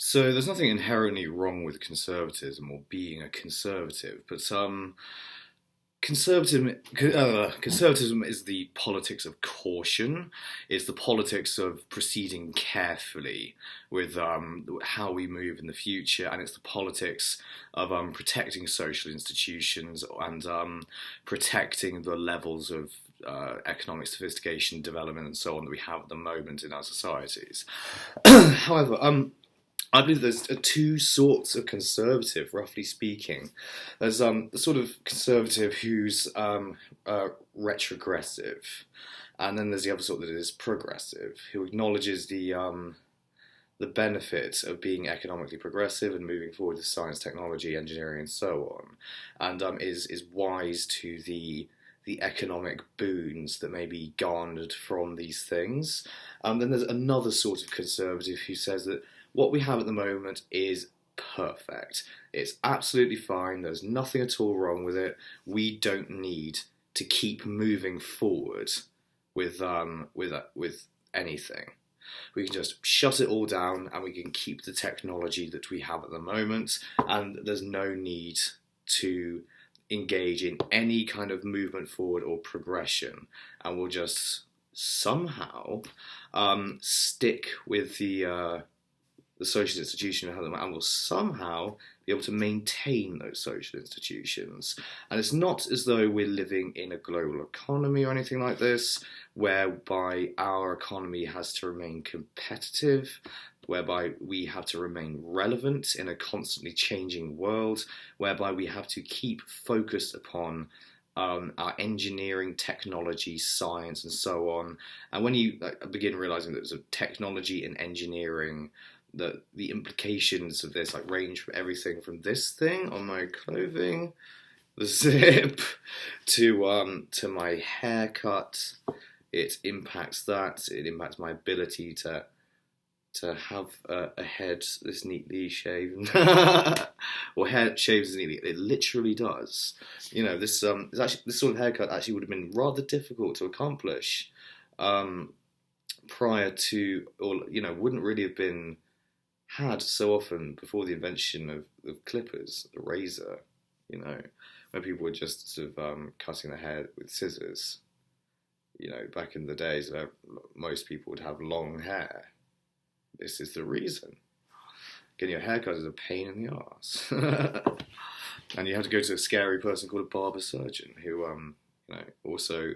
So there's nothing inherently wrong with conservatism or being a conservative, but conservatism is the politics of caution. It's the politics of proceeding carefully with how we move in the future, and it's the politics of protecting social institutions and protecting the levels of economic sophistication, development, and so on that we have at the moment in our societies. However, I believe there's two sorts of conservative, roughly speaking. There's the sort of conservative who's retrogressive, and then there's the other sort that is progressive, who acknowledges the benefit of being economically progressive and moving forward with science, technology, engineering, and so on, and is wise to the economic boons that may be garnered from these things. Then there's another sort of conservative who says that what we have at the moment is perfect. It's absolutely fine. There's nothing at all wrong with it. We don't need to keep moving forward with anything. We can just shut it all down and we can keep the technology that we have at the moment, and there's no need to engage in any kind of movement forward or progression, and we'll just somehow stick with the social institution we have, and will somehow be able to maintain those social institutions. And it's not as though we're living in a global economy or anything like this, whereby our economy has to remain competitive, whereby we have to remain relevant in a constantly changing world, whereby we have to keep focused upon our engineering, technology, science, and so on. And when you begin realizing that there's a technology and engineering, that the implications of this range from everything from this thing on my clothing, the zip, to my haircut. It impacts that. It impacts my ability to have a head this neatly shaven, or hair shaved as neatly. It literally does. This sort of haircut actually would have been rather difficult to accomplish prior to, or wouldn't really have been had so often before the invention of clippers, the razor, where people were just sort of cutting their hair with scissors. Back in the days where most people would have long hair. This is the reason. Getting your haircut is a pain in the arse. And you have to go to a scary person called a barber surgeon who, also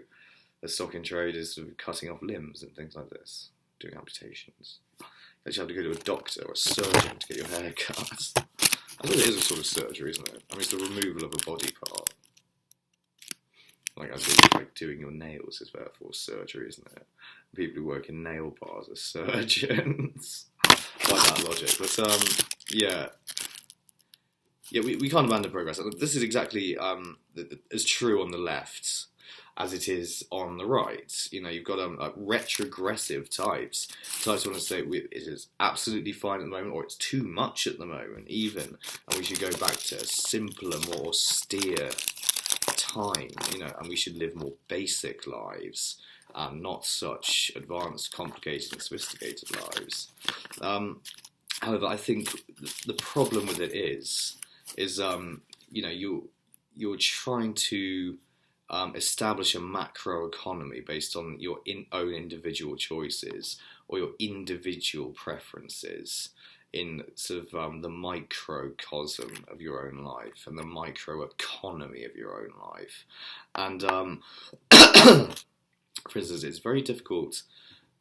a stock in trade is sort of cutting off limbs and things like this, doing amputations. You actually have to go to a doctor or a surgeon to get your hair cut. I think it is a sort of surgery, isn't it? I mean, it's the removal of a body part. As doing your nails is therefore surgery, isn't it? People who work in nail bars are surgeons. Like that logic. But, yeah, we can't abandon progress. This is exactly as true on the left as it is on the right. You've got retrogressive types who want to say it is absolutely fine at the moment, or it's too much at the moment even, and we should go back to a simpler, more austere time, and we should live more basic lives, not such advanced, complicated, and sophisticated lives. However, I think the problem with it is you're trying to establish a macro economy based on your own individual choices or your individual preferences in sort of the microcosm of your own life and the micro-economy of your own life. And, for instance, it's very difficult,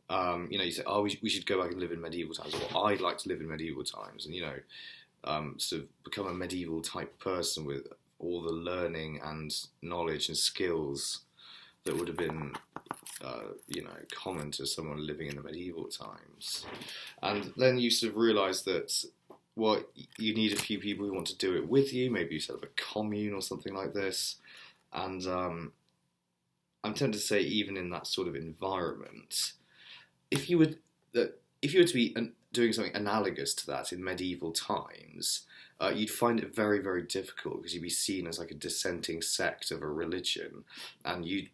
you say, we should go back and live in medieval times, or I'd like to live in medieval times, and, sort of become a medieval type person with all the learning and knowledge and skills that would have been common to someone living in the medieval times. And then you sort of realise that, you need a few people who want to do it with you. Maybe you set up a commune or something like this. And I'm tempted to say, even in that sort of environment, if you were to be doing something analogous to that in medieval times, you'd find it very, very difficult because you'd be seen as like a dissenting sect of a religion, and you'd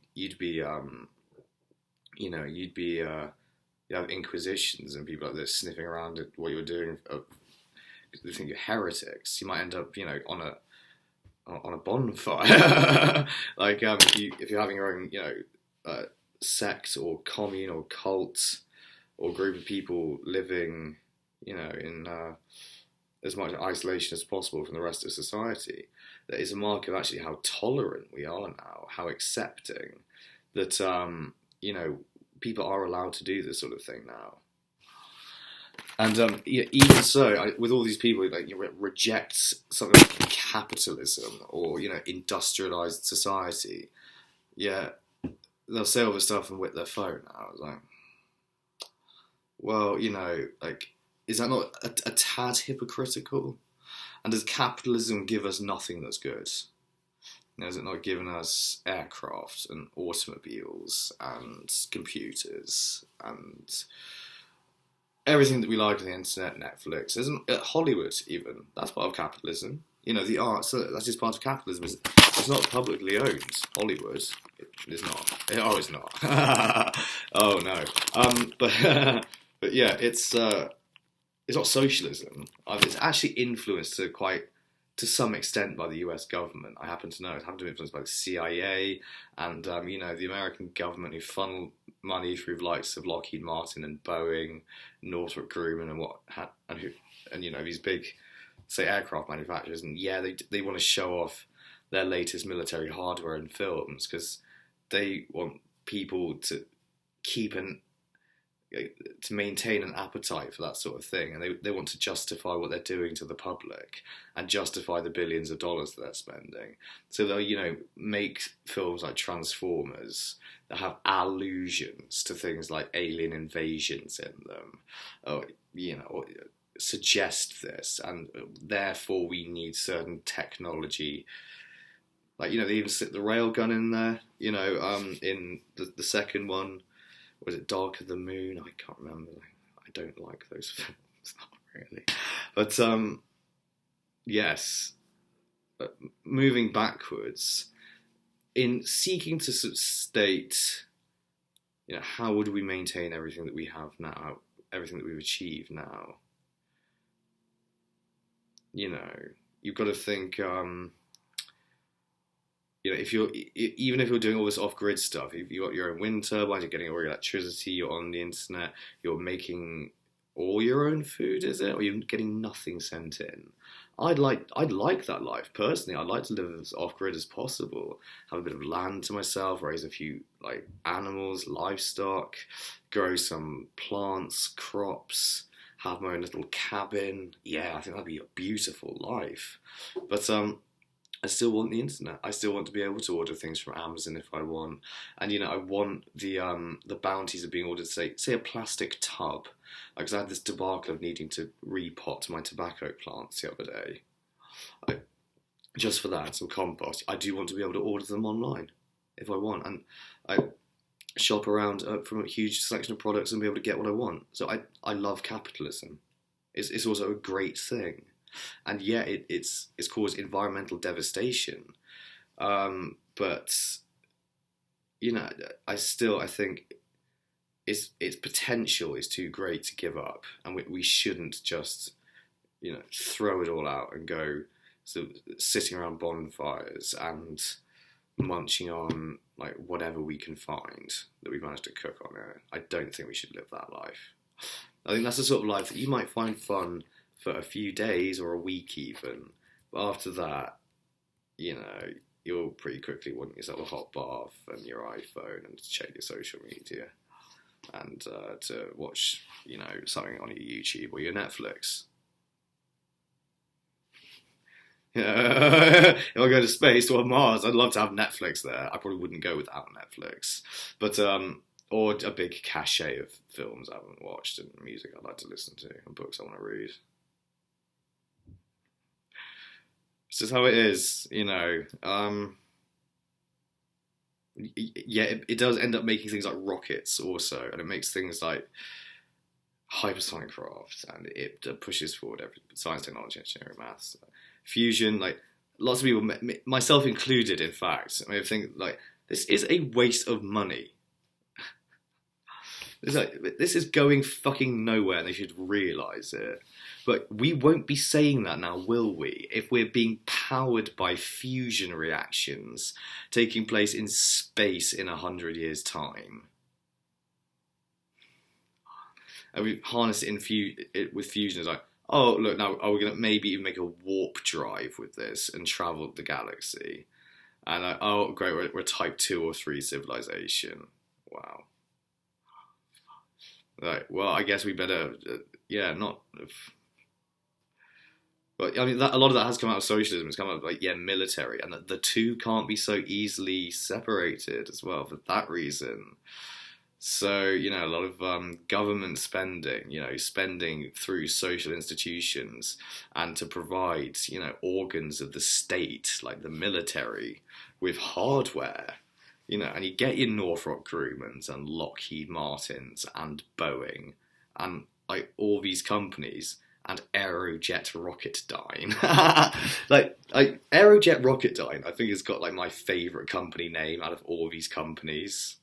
have inquisitions and people like this sniffing around at what you're doing they think you're heretics. You might end up, on a bonfire. Like if you're having your own, sect or commune or cult or group of people living, in as much isolation as possible from the rest of society. That is a mark of actually how tolerant we are now, how accepting that, people are allowed to do this sort of thing now. And even so, with all these people, reject something like capitalism or, industrialized society, yeah, they'll say all this stuff and whip their phone out. It's like, well, is that not a tad hypocritical? And does capitalism give us nothing that's good? Has it not given us aircraft and automobiles and computers and everything that we like on the internet, Netflix, isn't Hollywood even? That's part of capitalism. The arts, that's just part of capitalism. It's not publicly owned. Hollywood, it is not. Oh, it's not. Oh no. But yeah, it's not socialism. It's actually influenced to some extent by the US government. I happen to know it's happened to be influenced by the CIA and the American government, who funnel money through the likes of Lockheed Martin and Boeing, Northrop Grumman, and these big, say, aircraft manufacturers. And yeah, they want to show off their latest military hardware in films because they want people to maintain an appetite for that sort of thing, and they want to justify what they're doing to the public and justify the billions of dollars that they're spending. So they'll, make films like Transformers that have allusions to things like alien invasions in them, or suggest this, and therefore we need certain technology. Like, they even sit the railgun in there, in the second one. Was it Dark of the Moon? I can't remember. I don't like those films, not really. But yes, moving backwards, in seeking to state, how would we maintain everything that we have now, everything that we've achieved now? You've got to think. If you're doing all this off-grid stuff, if you've got your own wind turbines, you're getting all your electricity, you're on the internet, you're making all your own food, is it? Or you're getting nothing sent in? I'd like that life, personally. I'd like to live as off-grid as possible, have a bit of land to myself, raise a few, animals, livestock, grow some plants, crops, have my own little cabin. Yeah, I think that'd be a beautiful life. But, I still want the internet. I still want to be able to order things from Amazon if I want. And, I want the bounties of being ordered, say a plastic tub. Because I had this debacle of needing to repot my tobacco plants the other day. Just for that, some compost. I do want to be able to order them online if I want. And I shop around from a huge selection of products and be able to get what I want. So I love capitalism. It's also a great thing. And yeah, it's caused environmental devastation, but I think its potential is too great to give up, and we shouldn't just throw it all out and go sitting around bonfires and munching on whatever we can find that we've managed to cook on it. I don't think we should live that life. I think that's the sort of life that you might find fun for a few days or a week even. But after that, you'll pretty quickly want yourself a hot bath and your iPhone and to check your social media and to watch, something on your YouTube or your Netflix. If I go to space or Mars, I'd love to have Netflix there. I probably wouldn't go without Netflix. But, or a big cache of films I haven't watched and music I'd like to listen to and books I want to read. It's just how it is, Yeah, it does end up making things like rockets also, and it makes things like hypersonic craft, and it pushes forward every science, technology, engineering, maths, fusion. Lots of people, myself included, in fact, I think this is a waste of money. It's like, this is going fucking nowhere and they should realise it. But we won't be saying that now, will we? If we're being powered by fusion reactions taking place in space in 100 years' time. And we harness it, with fusion. It's like, oh, look, now we're going to maybe even make a warp drive with this and travel the galaxy. And oh, great, we're type 2 or 3 civilization. Wow. Right, well, I guess we better, not. But I mean, a lot of that has come out of socialism. It's come out of military, and the two can't be so easily separated as well for that reason. So a lot of government spending, spending through social institutions, and to provide organs of the state like the military with hardware. And you get your Northrop Grumman's and Lockheed Martin's and Boeing and all these companies and Aerojet Rocketdyne. Aerojet Rocketdyne, I think has got my favourite company name out of all these companies.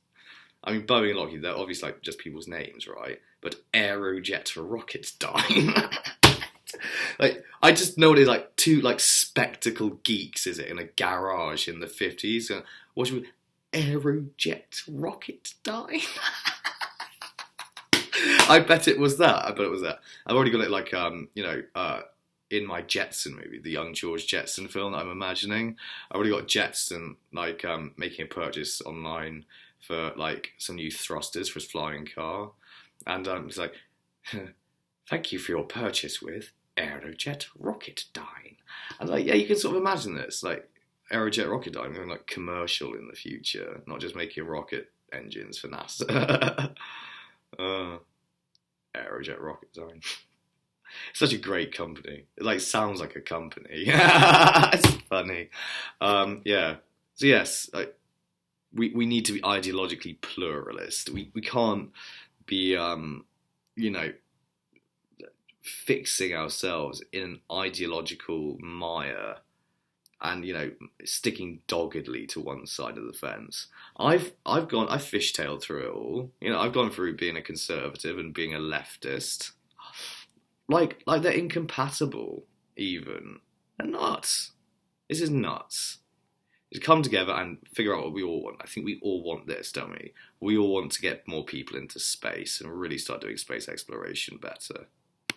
I mean, Boeing and Lockheed, they're obviously just people's names, right? But Aerojet Rocketdyne. I just know it's two spectacle geeks, is it, in a garage in the 50s? What should we... Aerojet Rocketdyne. I bet it was that. I've already got it in my Jetson movie, the young George Jetson film that I'm imagining. I've already got Jetson making a purchase online for some new thrusters for his flying car, and he's like, "Thank you for your purchase with Aerojet Rocketdyne." And you can sort of imagine this Aerojet Rocketdyne going commercial in the future, not just making rocket engines for NASA. Aerojet Rocketdyne. Such a great company. It sounds like a company. It's funny. So yes, we need to be ideologically pluralist. We can't be fixing ourselves in an ideological mire and sticking doggedly to one side of the fence. I've fishtailed through it all. I've gone through being a conservative and being a leftist. They're incompatible. Even they're nuts. This is nuts. To come together and figure out what we all want. I think we all want this, don't we? We all want to get more people into space and really start doing space exploration better.